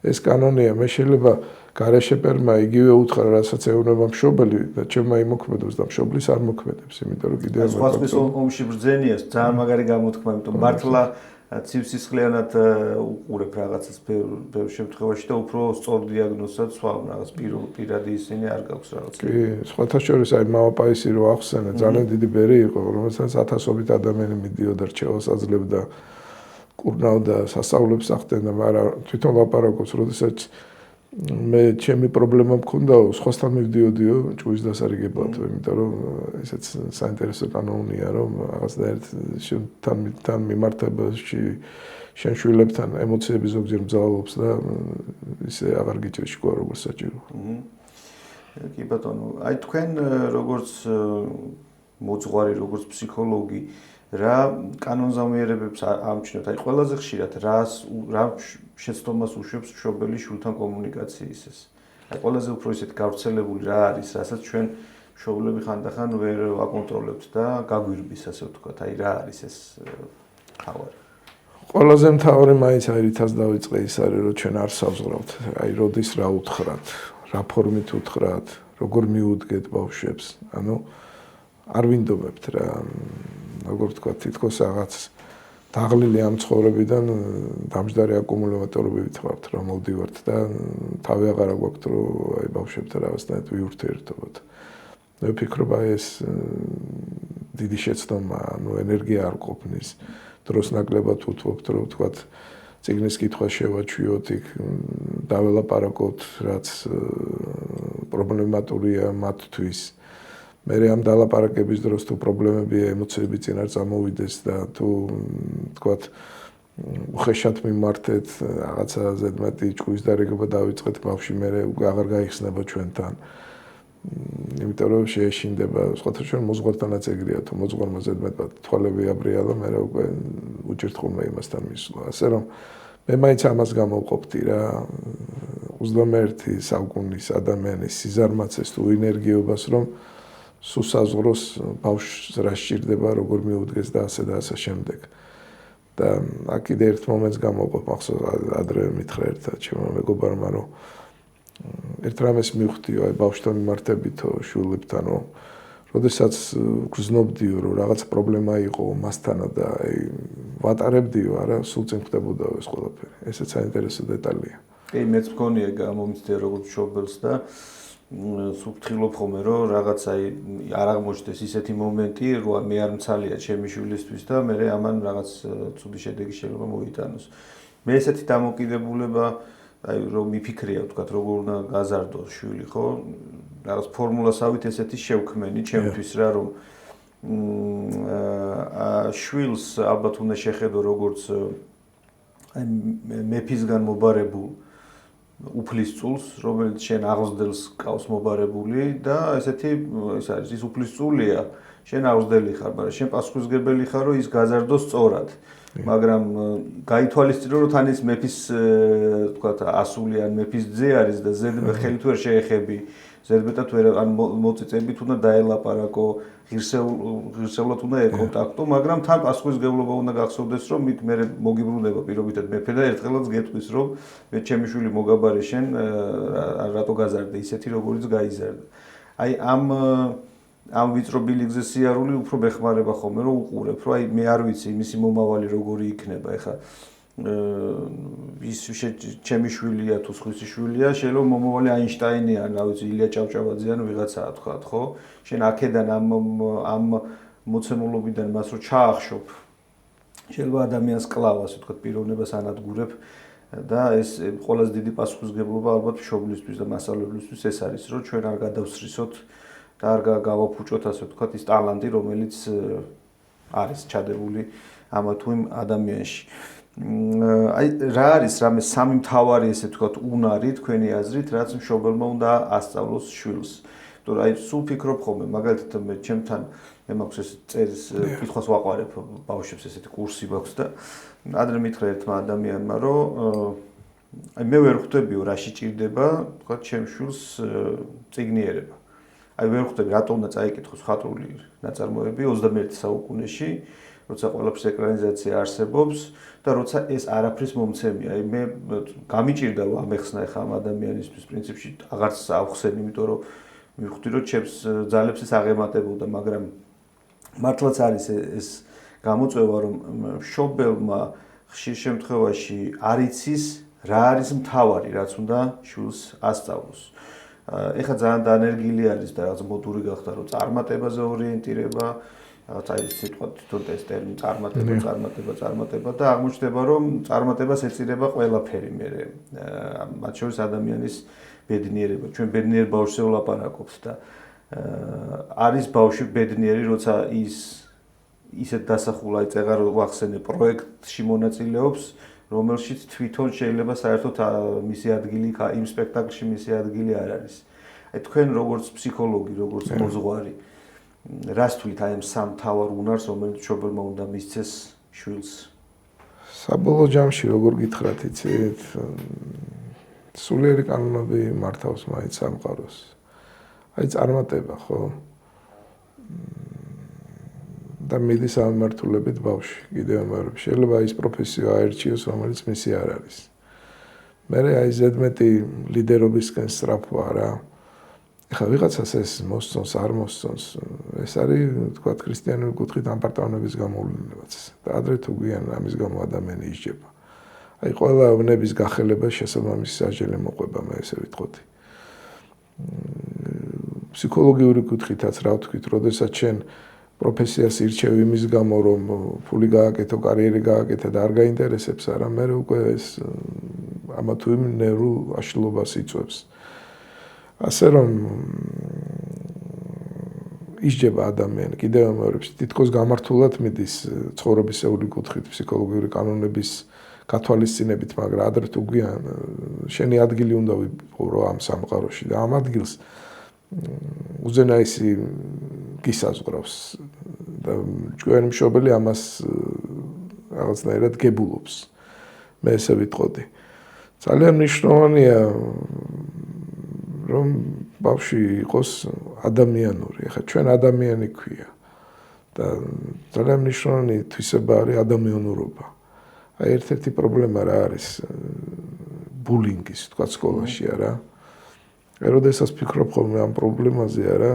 ეს კანონია, მე შეიძლება გარეშე პერმა იგივე უთხრა, რასაც ეუბნება მშობელი და ჩემმა იმოქმედოს და მშობლის არ მოქმედებს, იმიტომ რომ კიდევ სხვათვის ომში ბრძენია, ძალიან მაგარი გამოთქმა, იმიტომ მართლა ცივსისხლიანად უყურებ რაღაცას ბევრ შემთხვევაში და უფრო სწორ დიაგნოზსაც სვავ რაღაც პირადი ისინი არ გაქვს რაღაც. კი, სხვათა შორის აი მამაპაისი რო ახსენე, ძალიან დიდი ბერი იყო, რომელსაც ათასობით ადამიანი მიდიოდა რჩევას აძლევდა, კურნავდა, სასწაულებს ახდენდა, მაგრამ თვითონ ლაპარაკობს, როდესაც მე ჩემი პრობლემა მქონდაო, სხვასთან მივდიოდიო ჭუის დასარიგებლად, იმიტომ რომ ესეც საინტერესო კანონია, რომ რაღაცნაირად თან მიმართებაში შენ შვილებთან ემოციები ზოგჯერ მძალობს და ისე აღარ გიჭირს შეკვა როგორც საჭირო. კი ბატონო, აი თქვენ როგორც მოძღვარი, როგორც ფსიქოლოგი რა კანონზომიერებებს ამჩნევთ? აი ყველაზე ხშირად რა შეცდომას უშვებს მშობელი შვილთან კომუნიკაციის ეს? აი ყველაზე უფრო ისეთ გავრცელებული რა არის, რასაც ჩვენ მშობლები ხანდახან ვერ აკონტროლებთ და გაგვირბის, ასე ვთქვათ. აი რა არის ეს თავარი? ყველაზე მთავარი მაინც აი რითაც დავიწყე ის არის, რომ ჩვენ არ საზღვრავთ. აი როდის რა უთხრათ, რა ფორმით უთხრათ, როგორ მიუდგეთ ბავშვებს. ანუ არ ვინდობებთ რა, როგორ ვთქვა, თითქოს რაღაც დაღლილი ამ ცხოვრებიდან დამჯდარი აკუმულატორობით ვართ, რომ მოვდივართ და თავი აღარ აგვაქვთ, რომ აი ბავშვებთან რაღაცნაირად ვიურთიერთობოთ. მე ვფიქრობ, აი ეს დიდი შეცდომა, ანუ ენერგია არ ყოფნის, დროს ნაკლებად უთმობთ, რომ ვთქვა, წიგნის კითხვა შევაჩვიოთ, იქ დაველაპარაკოთ, რაც პრობლემატურია მათთვის. მე ამ დალაპარაკების დროს თუ პრობლემებია, ემოციები წინ არ წამოვიდეს და თუ თქვათ უხეშად მიმართეთ, რაღაცა ზედმეტი ჭკუის დარიგება დავიწყეთ, ბავშვი მე აღარ გაიხსნება ჩვენთან. იმიტომ რომ შეეშინდება, სხვათა შორის მოძღვართანაც ეგრეა, თუ მოძღვარმა ზედმეტად თვალები აბრიალა, მე უკვე უჭირთ ხოლმე იმასთან მისვლა. ასე რომ მე მაინც ამას გამოვყოფდი რა, 21 საუკუნის ადამიანის სიზარმაცეს თუ ენერგიობას რომ სულ საზღვროს ბავშვს რა სჭირდება, როგორ მიუდგეს და ასე შემდეგ. და აქ კიდე ერთ მომენტს გამოვყოფ, ახსოვს ადრე მითხრა ერთად ჩემმა მეგობარმა, რომ ერთ რამეს მივხვდიო, აი ბავშვთან მიმართებითო შვილებთანო, როდესაც გრძნობდიო, რომ რაღაც პრობლემა იყო მასთანა და აი ვატარებდიო, არა, სულ წინ ხდებოდაო ეს ყველაფერი. ესეც საინტერესო დეტალია. კი, მეც მქონია გამომიცდია როგორც მშობელს და სუფთხილობ ხოლმე, რომ რაღაც აი არ აღმოჩნდეს ისეთი მომენტი, რომ მე არ მცალია ჩემი შვილისთვის და მე ამან რაღაც ცუდი შედეგი შეიძლება მოიტანოს. მე ესეთი დამოკიდებულება აი რომ მიფიქრია, ვთქვათ, როგორ უნდა გაზარდოს შვილი, ხო? რაღაც ფორმულასავით ესეთი შევქმენი ჩემთვის რა, რომ შვილს ალბათ უნდა შეხედო როგორც აი მეფისგან მობარებულ უფლისწულს, რომელიც შენ აღზრდელს ყავს მობარებული და ესეთი ის არის, ის უფლისწულია, შენ აღზრდელი ხარ, მაგრამ შენ პასუხისმგებელი ხარ, რომ ის გაზარდოს სწორად. მაგრამ გაითვალისწინო, რომ თან ის მეფის, ვთქვათ, ასული ან მეფის ძე არის და ზედ ხელით ვერ შეეხები ზედმეტად ვერ ან მოწიწებით უნდა დაელაპარაკო, ღირსეულად უნდა ეკონტაქტო, მაგრამ თან პასუხისმგებლობა უნდა გახსოვდეს, რომ მით მე მოგიბრუნდება პირობითად მეფე და ერთხელაც გეტყვის, რომ მე ჩემი შვილი მოგაბარე შენ რატო გაზარდე ისეთი როგორიც გაიზარდა. აი ამ ვიწრო ბილიგზე სიარული უფრო მეხმარება ხოლმე რომ უყურებ, რომ აი მე არ ვიცი მისი მომავალი როგორი იქნება, ეხა ის ჩემი შვილია თუ სხვისი შვილია, შეიძლება მომავალი აინშტაინი ან რა ვიცი ილია ჭავჭავაძე ან ვიღაცაა თქვა, ხო? შენ აქედან ამ მოცემულობიდან მას რო ჩაახშობ, შეიძლება ადამიანს კლავ, ასე ვთქვათ, პიროვნებას ანადგურებ და ეს ყველაზე დიდი პასუხისმგებლობა ალბათ მშობლისთვის და მასწავლებლისთვის ეს არის, რომ ჩვენ არ გადავსრისოთ და არ გავაფუჭოთ, ასე ვთქვათ, ის ტალანტი, რომელიც არის ჩადებული ამა თუ იმ ადამიანში. აი რა არის რამე სამი მთავარი ესე ვთქვათ უნარი თქვენი აზრით, რაც მშობელმა უნდა ასწავლოს შვილს. იმიტომ რომ აი სულ ფიქრობ ხოლმე, მაგალითად მე ჩემთან მე მაქვს ეს წერის კითხვას ვაყარებ ბავშვებს ესეთი კურსი მაქვს და ადრე მითხრა ერთმა ადამიანმა, რომ აი მე ვერ ხვდებიო რაში ჭირდება, ვთქვათ, ჩემ შვილს წიგნიერება. აი ვერ ხვდები რატო უნდა წაიკითხოს ხატრული ნაწარმოები 21 საუკუნეში, როცა ყველაფრის ეკრანიზაცია არსებობს და როცა ეს არაფრის მომცემია. აი მე გამიჭირდა რომ ამეხსნა ახლა ამ ადამიანისთვის პრინციპში აღარც ავხსენ, იმიტომ რომ მივხვდი რომ ჩემს ძალებს ეს აღემატებოდა, მაგრამ მართლაც არის ეს გამოწვევა, რომ მშობელმა ხშირ შემთხვევაში არ იცის რა არის მთავარი, რაც უნდა შვილს ასწავლოს. ეხლა ძალიან დანერგილი არის და რაღაც მოდური გახდა, რომ წარმატებაზე ორიენტირება, რაღაც აი სიტყვა თვითონ ეს ტერმინი წარმატება და აღმოჩნდება, რომ წარმატებას ეწირება ყველაფერი მერე, მათ შორის ადამიანის ბედნიერება. ჩვენ ბედნიერ ბავშვზე ვლაპარაკობთ და არის ბავშვი ბედნიერი, როცა ისეთ დასახულ აი წეღარ ვახსენე პროექტში მონაწილეობს, რომელშიც თვითონ შეიძლება საერთოდ მისი ადგილი იმ სპექტაკლში მისი ადგილი არ არის. აი თქვენ როგორც ფსიქოლოგი, როგორც მოძღვარი, რას თვლით აი ამ სამ მთავარ უნარს, რომელიც მშობელმა უნდა მისცეს შვილს? საბოლოო ჯამში როგორ გითხრათ, იცით, სულიერი კანონები მართავს მაინც სამყაროს. აი წარმატება, ხო? და მიდის ამ მართულებით ბავშვი, კიდევ ამბობ, შეიძლება ის პროფესია აერჩიოს, რომელიც მისი არ არის. მე აი ზედმეტი ლიდერობისკენ სწრაფვა რა. ეხლა ვიღაცას ეს მოსწონს, არ მოსწონს, ეს არის, თქვათ, ქრისტიანული კუთხით ამპარტავნების გამოვლენებაც. და ადრე თუ გვიან ამის გამო ადამიანი ისჯება. აი ყველა ვნების გახელება შესაბამისი საჯელი მოყვება, მე ესე ვიტყოდი. ფსიქოლოგიური კუთხითაც რა ვთქვით, როდესაც შენ პროფესიას ირჩევ იმის გამო, რომ ფული გააკეთო, კარიერი გააკეთე და არ გაინტერესებს, არა, მე უკვე ეს ამა თუ იმ ნერვულ აშლილობას იწვევს. ასე რომ ისჯება ადამიანი, კიდევ ამბობს, თითქოს გამართულად მიდის ცხოვრებისეული კუთხით, ფსიქოლოგიური კანონების გათვალისწინებით, მაგრამ ადრე თუ გვიან შენი ადგილი უნდა ვიპოვრო ამ სამყაროში და ამ ადგილს უზენაესი გისაზღვრავს და ჩვენი მშობელი ამას რაღაცნაირად გებულობს. მე ესე ვიტყოდი. ძალიან მნიშვნელოვანია რომ ბავშვი იყოს ადამიანური. ახლა ჩვენ ადამიანი ქვია და ძალიან მნიშვნელოვანი თვისება არის ადამიანურობა. აი ერთ-ერთი პრობლემა რა არის ბულინგის, თქვა სკოლაში არა. როდესაც ფიქრობ ხოლმე ამ პრობლემაზე არა,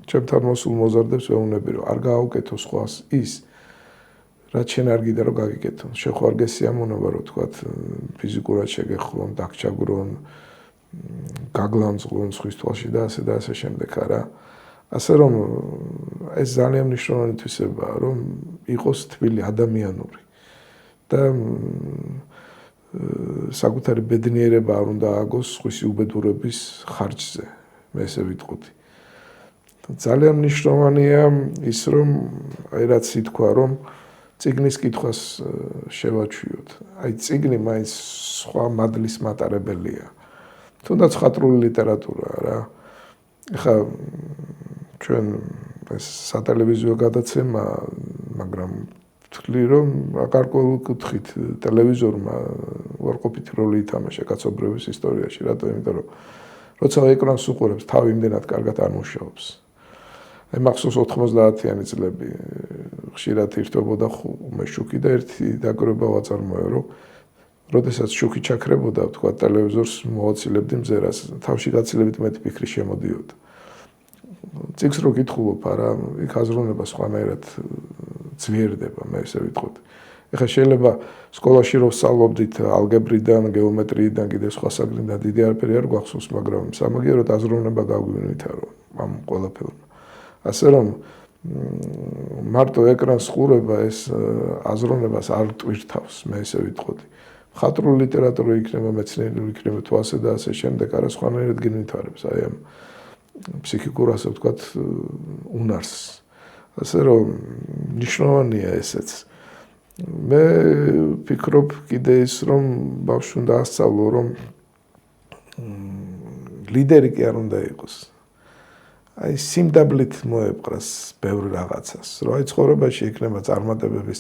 ჩემთან მოსულ მოზარდებს ვეუბნები, რომ არ გააუკეთო სხვას ის, რაც შენ არ გინდა რომ გაგიკეთო. შენ ხო არ გესიამონება, რომ თქვათ ფიზიკურად შეგეხმონ, დაგჭაგრონ, გაგლამწყვონ სხვის თვალში და ასე შემდეგ არა. ასე რომ ეს ძალიან მნიშვნელოვანი თვისებაა, რომ იყოს თბილი ადამიანური. და საკუთარი ბედნიერება არ უნდა ააგოს სხვისი უბედურების ხარჯზე, მე ესე ვიტყოდი. ძალიან მნიშვნელოვანია ის, რომ აი რაც ითქვა, რომ წიგნის კითხვას შევაჩვიოთ. აი წიგნი მაინც სხვა მადლის მატარებელია. თუნდაც ხატრული ლიტერატურა რა. ეხლა ჩვენ ეს სატელევიზიო გადაცემა, მაგრამ ვთვლი, რომ გარკვეულ კუთხით ტელევიზორმა უარყოფითი როლი ითამაშა კაცობრიობის ისტორიაში, რატო? იმიტომ რომ როცა ეკრანს უყურებს, თავი იმდენად კარგად არ მუშაობს. აი მახსოვს 90-იანი წლები ხშირად ირთვებოდა ხუმე შუქი და ერთი დაგროება ვაწარმოე, რომ როდესაც შუქი ჩაქრებოდა, თქვა ტელევიზორს მოაცილებდი მზერას, თავში გაცილებით მეტი ფიქრი შემოდიოდა. წიგს რო გითხულობ, არა, იქ აზროვნება სხვანაირად ძლიერდება, მე ესე ვიტყოდი. ეხლა შეიძლება სკოლაში რო ვსწავლობდით ალგებრიდან, გეომეტრიიდან, კიდე სხვა საგნიდან დიდი არაფერი არ გვახსოვს, მაგრამ სამაგიეროდ აზროვნება გავგვინვითარო ამ ყველაფერმა. ასე რომ მარტო ეკრანს ყურება ეს აზროვნებას არ ტვირთავს, მე ესე ვიტყოდი. მხატვრული ლიტერატურა იქნება, მეცნიერული იქნება თუ ასე და ასე შემდეგ, არა სხვანაირად გინვითარებს აი ამ ფსიქიკურ ასე ვთქვათ უნარს. ასე რომ ნიშნავენია ესეც. მე ვფიქრობ კიდე ის რომ ბავშვს უნდა ასწავლო რომ ლიდერი კი არ უნდა იყოს. აი სიმდაბლით მოეპყრას ბევრ რაღაცას. რომ აი ცხოვრებაში იქნება წარმატებებიც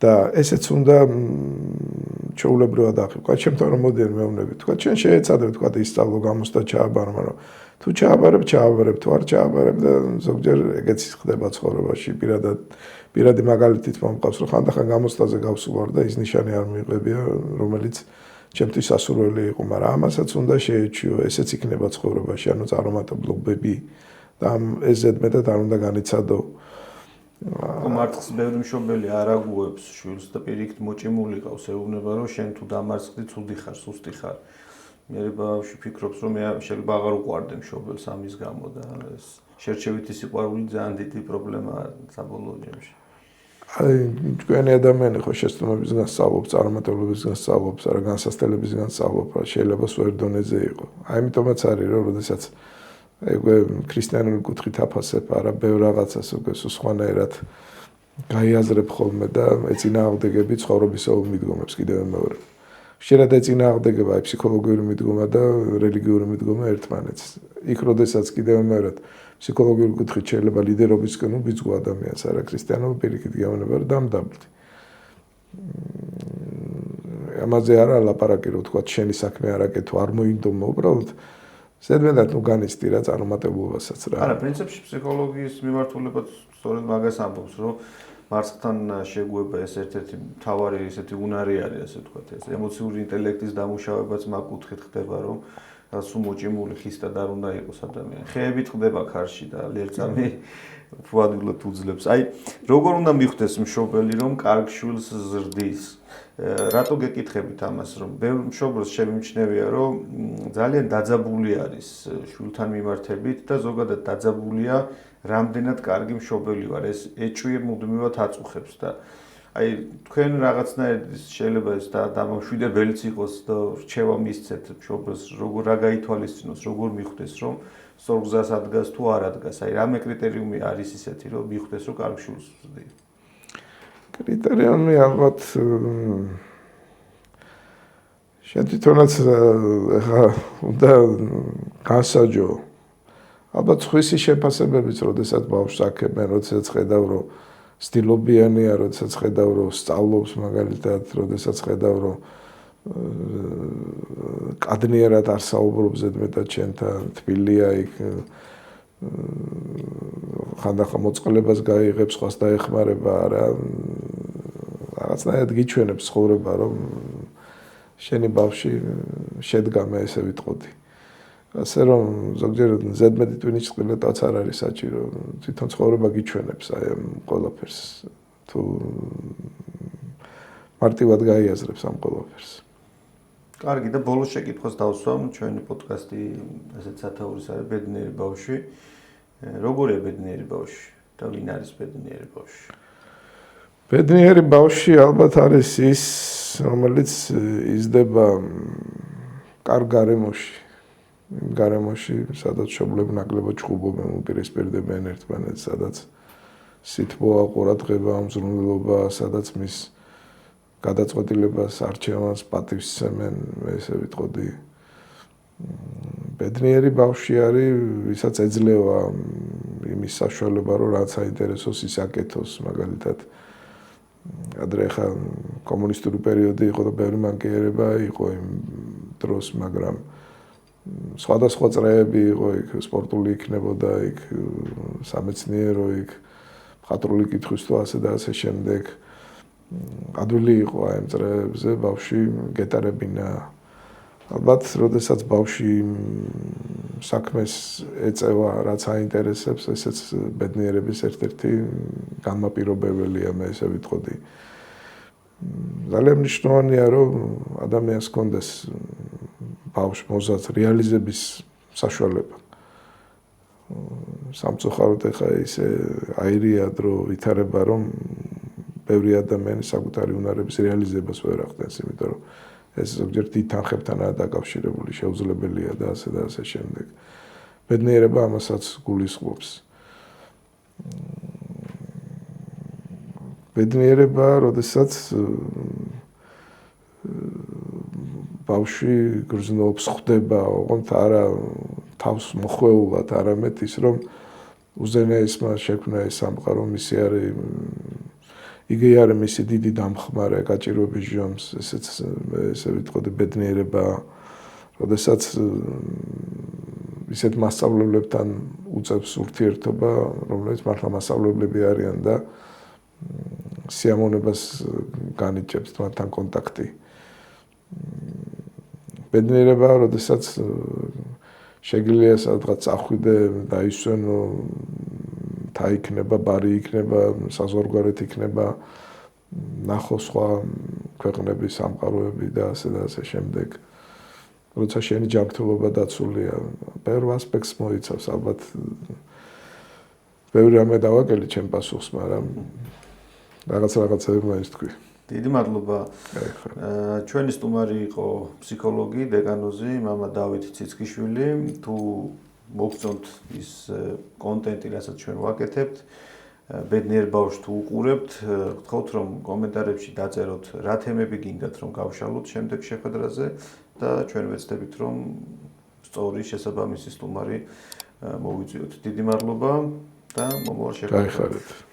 და ესეც უნდა ჩაულებრივად აღიქვ. აი ჩემთან რომ მოდიან მეუბნები, თქვა ჩვენ შეეცადებ თქვა ისწავლო გამოსდა ჩააბარო, მაგრამ თუ ჩააბარებ, თუ არ ჩააბარებ და ზოგჯერ ეგეც ხდება ცხოვრებაში. პირადი მაგალითით მომყავს, რომ ხანდახან გამოსდაზე გავსულვარ და ის ნიშანი არ მიიღებია, რომელიც ჩემთვის სასურველი იყო, მაგრამ ამასაც უნდა შეეჩიო, ესეც იქნება ცხოვრებაში, ანუ წარუმატებლობები და ეს ზედმეტად არ უნდა განიცადო. მარტს ბევრი მშობელი არ აგუებს შვილს და პირიქით მოჭიმული ყავს, ეუბნება რომ შენ თუ დამარცხდი, ცუდი ხარ, სუსტი ხარ. მე ბავშვი ფიქრობს რომ მე შეიძლება აღარ უყვარდე მშობელს ამის გამო და ეს შერჩევითი სიყვარული ძალიან დიდი პრობლემაა საბოლოო ჯამში. აი თქვენი ადამიანი ხო შეცდომებისგან სწავლობს, წარმატებლებისგან სწავლობს, არა განსასწრებისგან სწავლობს, შეიძლება სვერ დონეზე იყო. აი ამიტომაც არის რომ შესაძაც ეგ ქრისტიანული კუთხით აფასებ, არა ბევრ რაღაცას უკვე სხვანაირად გაიაზრებ ხოლმე და ეწინააღმდეგები ცხოვრებისეულ მიდგომებს კიდევ მეორე. ხშირად ეწინააღმდეგება აი ფსიქოლოგიური მიდგომა და რელიგიური მიდგომა ერთმანეთს. იქ როდესაც კიდევ მეორე ფსიქოლოგიური კუთხით შეიძლება ლიდერობისკენ უბიძგო ადამიანს, არა ქრისტიანობა პირიქით გეუბნება რომ დამდაბლდი. ამაზე არა ლაპარაკი რომ თქვა შენი საქმე არ აკეთო, არ მოინდომა უბრალოდ ზედმეტად განიცდი რა წარმატებულობასაც რა. არა, პრინციპში ფსიქოლოგიის მიმართულებაც სწორედ მაგას ამბობს, რომ მარცხთან შეგუება ეს ერთ-ერთი მთავარი ესეთი უნარი არის, ასე ვთქვათ, ეს ემოციური ინტელექტის დამუშავებაც მაგ კუთხით ხდება, რომ სულ მოჭიმული ხისტად არ უნდა იყოს ადამიანი. ხეები ტყდება ქარში და ლერწამი ფუადულად უძლებს. აი, როგორ უნდა მიხვდეს მშობელი, რომ კარგ შვილს ზრდის? რატო გეკითხებით ამას, რომ ბევრ მშობელს შემიმჩნევია, რომ ძალიან დაძაბული არის შვილთან მიმართებით და ზოგადად დაძაბულია რამდენად კარგი მშობელი ვარ, ეს ეჭვი მუდმივად აწუხებს და აი თქვენ რაღაცნაირად შეიძლება ეს დამამშვიდებელიც იყოს და რჩევა მისცეთ მშობელს, როგორ რა გაითვალისწინოს, როგორ მიხვდეს, რომ სწორ გზას ადგას თუ არ ადგას, აი რამე კრიტერიუმი არის ისეთი, რომ მიხვდეს, რომ კარგ შვილს ვზრდი. კრიტერიუმი ალბათ შენ თვითონაც ახლა უნდა განსაჯო. ალბათ სხვისი შეფასებებიც, როდესაც ბავშვს აქებენ, როდესაც ხედავ, რომ სტილობიანია, როდესაც ხედავ, რომ სწავლობს მაგალითად, როდესაც ხედავ, რომ კადნიერად არ საუბრობს ზედმეტად შენთან, თბილია იქ ხანდახან მოწყლებას გაიღებს, სხვას დაეხმარება, არა რაღაცნაირად გიჩვენებს ცხოვრება, რომ შენი ბავშვი შედგა, მე ესე ვიტყოდი. ასე რომ ზოგჯერ ზედმეტი ტვინის წყილეთაც არ არის საჭირო, თვითონ ცხოვრება გიჩვენებს აი ამ ყველაფერს, თუ მარტივად გაიაზრებს ამ ყველაფერს. კარგი და ბოლოს შეკითხვას დავსვამ, ჩვენი პოდკასტი ასეთ სათაურის არის ბედნიერი ბავშვი. როგორია ბედნიერი ბავშვი და ვინ არის ბედნიერი ბავშვი? ბედნიერი ბავშვი ალბათ არის ის, რომელიც იზრდება კარგ გარემოში, სადაც მშობლები ნაკლებად ჩხუბობენ, უპირისპირდებიან ერთმანეთს, სადაც სითბოა, ყურადღება, ამზრუნველობა, სადაც მის გადაწყვეტილებას, არჩევანს პატივს სცემენ, ესე ვიტყოდი. ბედნიერი ბავშვი არის, ვისაც ეძლევა იმის საშუალება, რომ რაც აინტერესოს, ის აკეთოს, მაგალითად. ადრე ხა კომუნისტური პერიოდი იყო და ბევრი მანკიერება იყო იმ დროს, მაგრამ სხვადასხვა წრეები იყო იქ, სპორტული იქნებოდა იქ, სამეცნიერო იქ, მხატვრული კითხვის თუ ასე და ასე შემდეგ. ადვილი იყო აი ამ წრეებზე ბავშვი გეტარებინა. ალბათ, როდესაც ბავშვი საქმეს ეწევა, რაც აინტერესებს, ესეც ბედნიერების ერთ-ერთი განმაპირობებელია, მე ესე ვიტყოდი. ძალიან მნიშვნელოვანია, რომ ადამიანს ჰქონდეს ბავშვს მოზარდ რეალიზების საშუალება. სამწუხაროდ ახლა ისე აირიად რო ვითარება, რომ ბევრი ადამიანი საკუთარი უნარების რეალიზებას ვერ ახდენს, იმიტომ რომ ეს ზოგჯერ დიდ თანხებთან არის დაკავშირებული, შეუძლებელია და ასე შემდეგ. ბედნიერება ამასაც გულისხმობს. ბედნიერება, როდესაც ბავშვი გრძნობს, ხვდება, ოღონდ არა თავს მოხვეულად, არამედ ის, რომ უზენაესმა შექმნა ეს სამყარო, მისი არის იგი არის მისი დიდი დამხმარე, გაჭირვების ჟამს, ესე ვიტყოდი ბედნიერება, როდესაც ისეთ მასწავლებლებთან უწევს ურთიერთობა, რომელიც მართლა მასწავლებლები არიან და სიამოვნებას განიჭებს მათთან კონტაქტი. ბედნიერება, როდესაც შეგიძლია სადღაც წახვიდე, დაისვენო, იქნება, ბარი იქნება, საზღვარგარეთ იქნება, ნახო სხვა ქვეყნების სამყაროები და ასე შემდეგ. როცა შენი ჯანმრთელობა დაცულია, ბევრ ასპექტს მოიცავს, ალბათ ბევრი რამე დავაკელი ჩემ პასუხს, მაგრამ რაღაცები მაინც თქვი. დიდი მადლობა. ჩვენი სტუმარი იყო ფსიქოლოგი, დეკანოზი, მამა დავით ციცქიშვილი. თუ მოგწონთ ის კონტენტი, რასაც ჩვენ ვაკეთებთ, ბედნიერ ბავშვს თუ უყურებთ, გთხოვთ რომ კომენტარებში დაწეროთ რა თემები გინდათ რომ გავშალოთ შემდეგ შეხვედრაზე და ჩვენ ვეცდებით რომ სწორი შესაბამისი სტუმარი მოვიწვიოთ. დიდი მადლობა და მომავალ შეხვედრაზე.